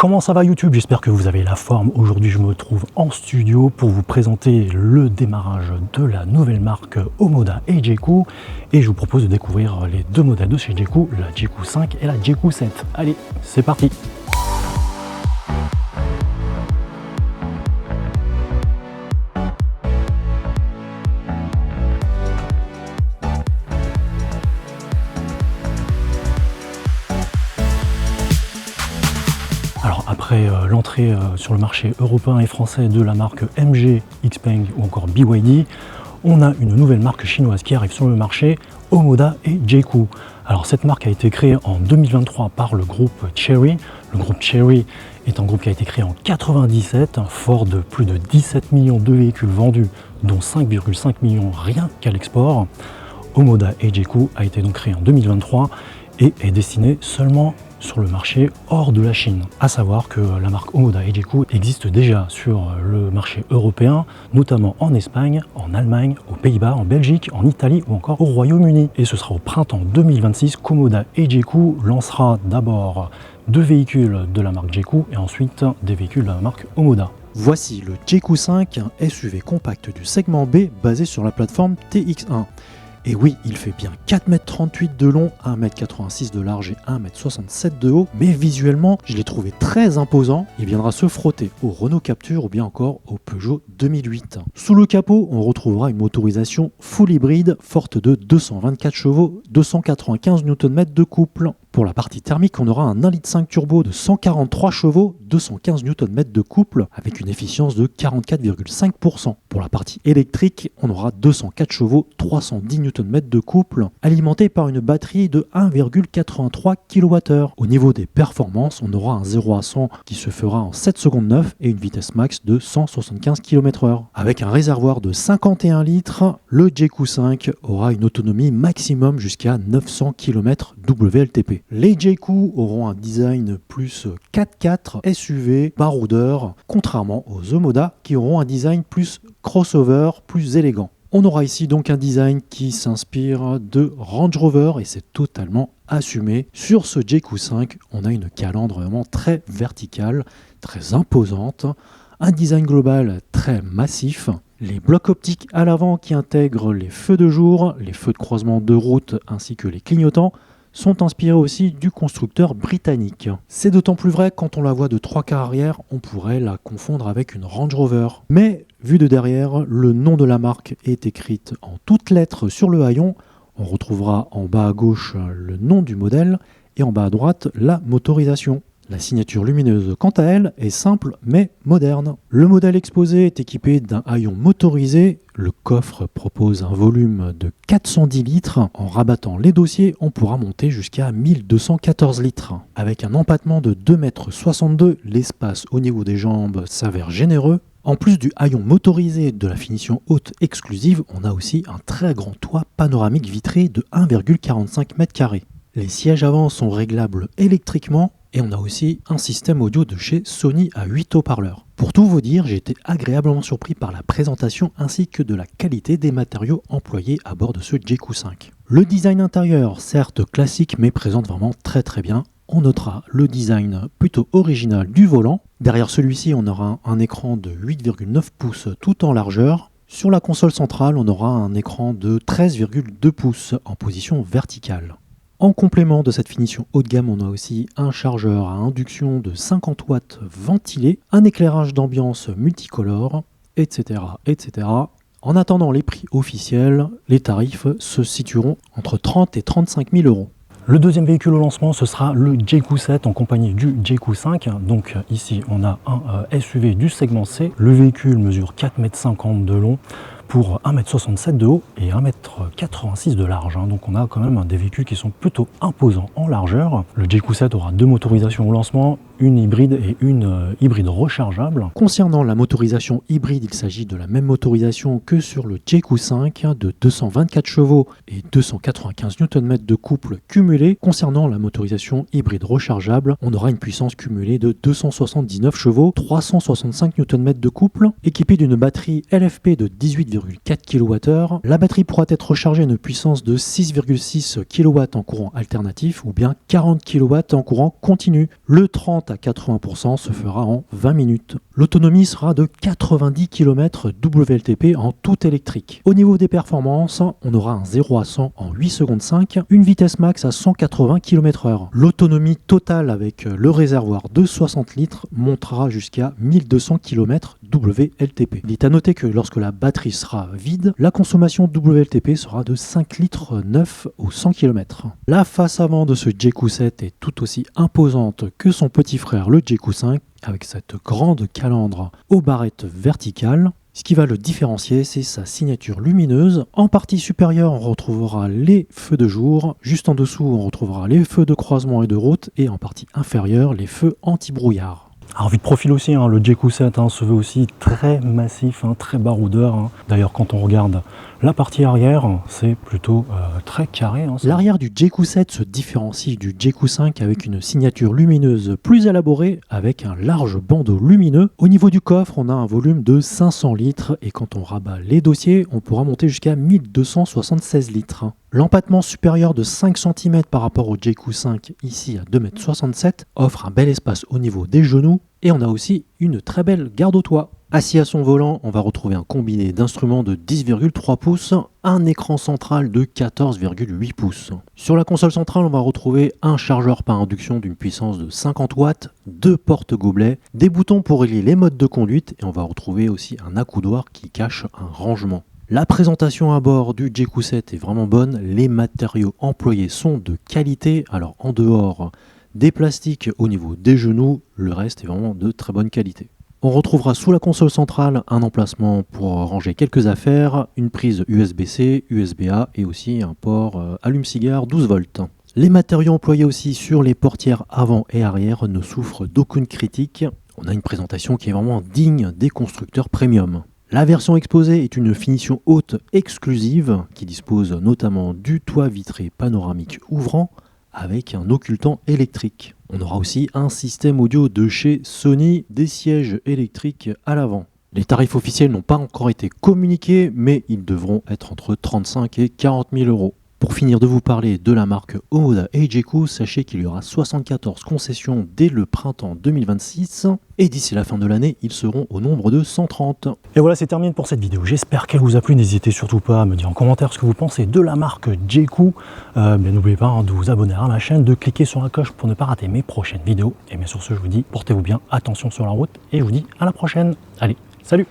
Comment ça va YouTube? J'espère que vous avez la forme. Aujourd'hui, je me trouve en studio pour vous présenter le démarrage de la nouvelle marque Omoda et Jeku. Et je vous propose de découvrir les deux modèles de chez Jeku, la Jeku 5 et la Jeku 7. Allez, c'est parti! Alors après l'entrée sur le marché européen et français de la marque MG, Xpeng ou encore BYD, on a une nouvelle marque chinoise qui arrive sur le marché, Omoda et Jeku. Alors cette marque a été créée en 2023 par le groupe Chery. Le groupe Chery est un groupe qui a été créé en 97, fort de plus de 17 millions de véhicules vendus, dont 5,5 millions rien qu'à l'export. Omoda et Jeku a été donc créé en 2023 et est destiné seulement sur le marché hors de la Chine. À savoir que la marque Omoda et Jeku existe déjà sur le marché européen, notamment en Espagne, en Allemagne, aux Pays-Bas, en Belgique, en Italie ou encore au Royaume-Uni. Et ce sera au printemps 2026 qu'Omoda et Jeku lancera d'abord deux véhicules de la marque Jeku et ensuite des véhicules de la marque Omoda. Voici le Jeku 5, un SUV compact du segment B basé sur la plateforme TX1. Et oui, il fait bien 4,38 m de long, 1,86 m de large et 1,67 m de haut, mais visuellement, je l'ai trouvé très imposant. Il viendra se frotter au Renault Captur ou bien encore au Peugeot 2008. Sous le capot, on retrouvera une motorisation full hybride forte de 224 chevaux, 295 Nm de couple. Pour la partie thermique, on aura un 1,5 litre turbo de 143 chevaux, 215 Nm de couple, avec une efficience de 44,5%. Pour la partie électrique, on aura 204 chevaux, 310 Nm de couple, alimenté par une batterie de 1,83 kWh. Au niveau des performances, on aura un 0 à 100 qui se fera en 7 secondes 9 et une vitesse max de 175 km/h. Avec un réservoir de 51 litres, le Jeku 5 aura une autonomie maximum jusqu'à 900 km WLTP. Les Jeku auront un design plus 4x4 SUV baroudeur, contrairement aux Omoda qui auront un design plus crossover, plus élégant. On aura ici donc un design qui s'inspire de Range Rover et c'est totalement assumé. Sur ce Jeku 5, on a une calandre vraiment très verticale, très imposante, un design global très massif. Les blocs optiques à l'avant qui intègrent les feux de jour, les feux de croisement de route ainsi que les clignotants sont inspirés aussi du constructeur britannique. C'est d'autant plus vrai quand on la voit de 3 quarts arrière, on pourrait la confondre avec une Range Rover. Mais vu de derrière, le nom de la marque est écrit en toutes lettres sur le haillon. On retrouvera en bas à gauche le nom du modèle et en bas à droite la motorisation. La signature lumineuse, quant à elle, est simple mais moderne. Le modèle exposé est équipé d'un haillon motorisé. Le coffre propose un volume de 410 litres. En rabattant les dossiers, on pourra monter jusqu'à 1214 litres. Avec un empattement de 2,62 m, l'espace au niveau des jambes s'avère généreux. En plus du haillon motorisé de la finition haute exclusive, on a aussi un très grand toit panoramique vitré de 1,45 m². Les sièges avant sont réglables électriquement. Et on a aussi un système audio de chez Sony à 8 haut-parleurs. Pour tout vous dire, j'ai été agréablement surpris par la présentation ainsi que de la qualité des matériaux employés à bord de ce Jeku 5. Le design intérieur, certes classique, mais présente vraiment très bien. On notera le design plutôt original du volant. Derrière celui-ci, on aura un écran de 8,9 pouces tout en largeur. Sur la console centrale, on aura un écran de 13,2 pouces en position verticale. En complément de cette finition haut de gamme, on a aussi un chargeur à induction de 50 watts ventilé, un éclairage d'ambiance multicolore, etc. En attendant les prix officiels, les tarifs se situeront entre 30 et 35 000 euros. Le deuxième véhicule au lancement, ce sera le Jeku 7 en compagnie du Jeku 5. Donc ici, on a un SUV du segment C. Le véhicule mesure 4,50 m de long pour 1,67 m de haut et 1,86 m de large. Donc on a quand même des véhicules qui sont plutôt imposants en largeur. Le Jeku 7 aura deux motorisations au lancement, une hybride et une hybride rechargeable. Concernant la motorisation hybride, il s'agit de la même motorisation que sur le Jeku 5 de 224 chevaux et 295 Nm de couple cumulé. Concernant la motorisation hybride rechargeable, on aura une puissance cumulée de 279 chevaux, 365 Nm de couple, équipée d'une batterie LFP de 18,4 kWh. La batterie pourra être rechargée à une puissance de 6,6 kW en courant alternatif ou bien 40 kW en courant continu. Le 30 à 80% se fera en 20 minutes. L'autonomie sera de 90 km WLTP en tout électrique. Au niveau des performances, on aura un 0 à 100 en 8 secondes 5, une vitesse max à 180 km/h. L'autonomie totale avec le réservoir de 60 litres montera jusqu'à 1200 km WLTP. Il est à noter que lorsque la batterie sera vide, la consommation WLTP sera de 5 litres 9 au 100 km. La face avant de ce JQ7 est tout aussi imposante que son petit frère le JQ5 avec cette grande calandre aux barrettes verticales. Ce qui va le différencier, c'est sa signature lumineuse. En partie supérieure, on retrouvera les feux de jour. Juste en dessous, on retrouvera les feux de croisement et de route. Et en partie inférieure, les feux anti-brouillard. Alors vue de profil aussi, le JQ7 se veut aussi très massif, très baroudeur. D'ailleurs quand on regarde la partie arrière, c'est plutôt très carré. L'arrière du JQ7 se différencie du JQ5 avec une signature lumineuse plus élaborée avec un large bandeau lumineux. Au niveau du coffre, on a un volume de 500 litres et quand on rabat les dossiers, on pourra monter jusqu'à 1276 litres. L'empattement supérieur de 5 cm par rapport au JQ5, ici à 2,67 m, offre un bel espace au niveau des genoux et on a aussi une très belle garde au toit. Assis à son volant, on va retrouver un combiné d'instruments de 10,3 pouces, un écran central de 14,8 pouces. Sur la console centrale, on va retrouver un chargeur par induction d'une puissance de 50 watts, deux porte-gobelets, des boutons pour régler les modes de conduite et on va retrouver aussi un accoudoir qui cache un rangement. La présentation à bord du JQ7 est vraiment bonne, les matériaux employés sont de qualité, alors en dehors des plastiques au niveau des genoux, le reste est vraiment de très bonne qualité. On retrouvera sous la console centrale un emplacement pour ranger quelques affaires, une prise USB-C, USB-A et aussi un port allume-cigare 12 volts. Les matériaux employés aussi sur les portières avant et arrière ne souffrent d'aucune critique. On a une présentation qui est vraiment digne des constructeurs premium. La version exposée est une finition haute exclusive qui dispose notamment du toit vitré panoramique ouvrant avec un occultant électrique. On aura aussi un système audio de chez Sony, des sièges électriques à l'avant. Les tarifs officiels n'ont pas encore été communiqués, mais ils devront être entre 35 et 40 000 euros. Pour finir de vous parler de la marque Omoda JQ, sachez qu'il y aura 74 concessions dès le printemps 2026 et d'ici la fin de l'année, ils seront au nombre de 130. Et voilà, c'est terminé pour cette vidéo. J'espère qu'elle vous a plu. N'hésitez surtout pas à me dire en commentaire ce que vous pensez de la marque JQ. N'oubliez pas de vous abonner à ma chaîne, de cliquer sur la cloche pour ne pas rater mes prochaines vidéos. Et bien sur ce, je vous dis, portez-vous bien, attention sur la route et je vous dis à la prochaine. Allez, salut!